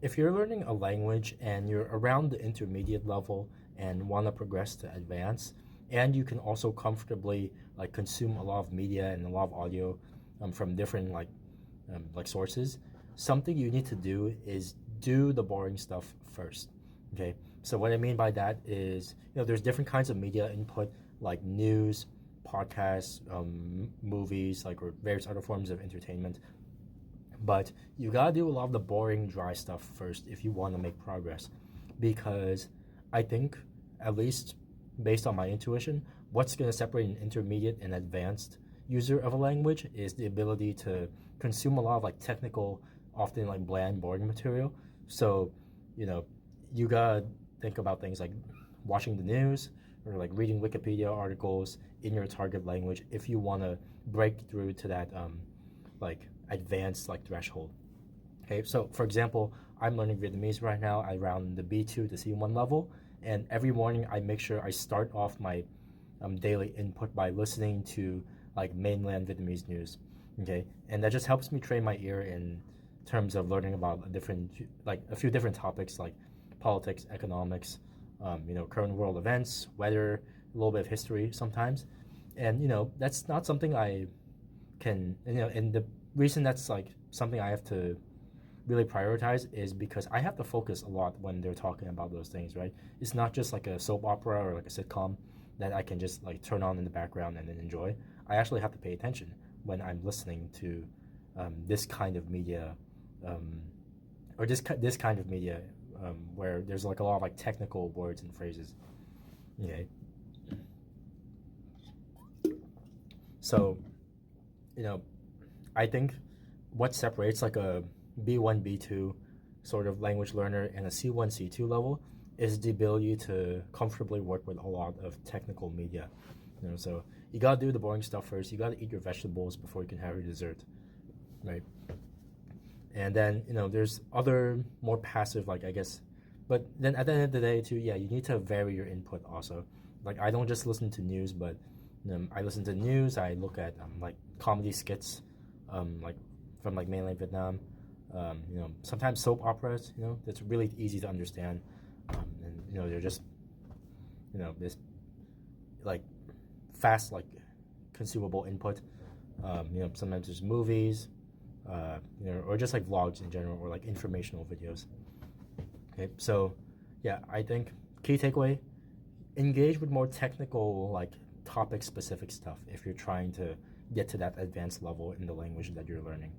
if you're learning a language and you're around the intermediate level and want to progress to advanced, and you can also comfortably like consume a lot of media and a lot of audio from different like sources, something you need to do is do the boring stuff first. Okay, so what I mean by that is, there's different kinds of media input like news, podcasts, movies, like, or various other forms of entertainment. But you gotta do a lot of the boring, dry stuff first if you want to make progress, because I think, at least based on my intuition, what's gonna separate an intermediate and advanced user of a language is the ability to consume a lot of like technical, often like bland, boring material. So, you know, you gotta think about things like watching the news or like reading Wikipedia articles in your target language if you want to break through to that like advanced like threshold. Okay, so for example, I'm learning Vietnamese right now. I around the B2 to C1 level, and every morning I make sure I start off my daily input by listening to like mainland Vietnamese news. Okay, and that just helps me train my ear in terms of learning about a few different topics like politics, economics, current world events, weather, a little bit of history sometimes, and that's not something I can. And the reason that's like something I have to really prioritize is because I have to focus a lot when they're talking about those things, right? It's not just like a soap opera or like a sitcom that I can just like turn on in the background and then enjoy. I actually have to pay attention when I'm listening to this kind of media, um, or this kind of media where there's like a lot of like technical words and phrases. Okay, so you know, I think what separates like a B1, B2 sort of language learner and a C1, C2 level is the ability to comfortably work with a lot of technical media. So you gotta do the boring stuff first. You gotta eat your vegetables before you can have your dessert, right? And then there's other more passive, like, I guess, but then at the end of the day too, yeah, you need to vary your input also. Like, I don't just listen to news, but I listen to news. I look at like comedy skits, like from like mainland Vietnam. Sometimes soap operas. That's really easy to understand, and they're just this like fast like consumable input. Sometimes there's movies, or just like vlogs in general, or like informational videos. Okay, so yeah, I think key takeaway: engage with more technical, like topic specific stuff if you're trying to get to that advanced level in the language that you're learning.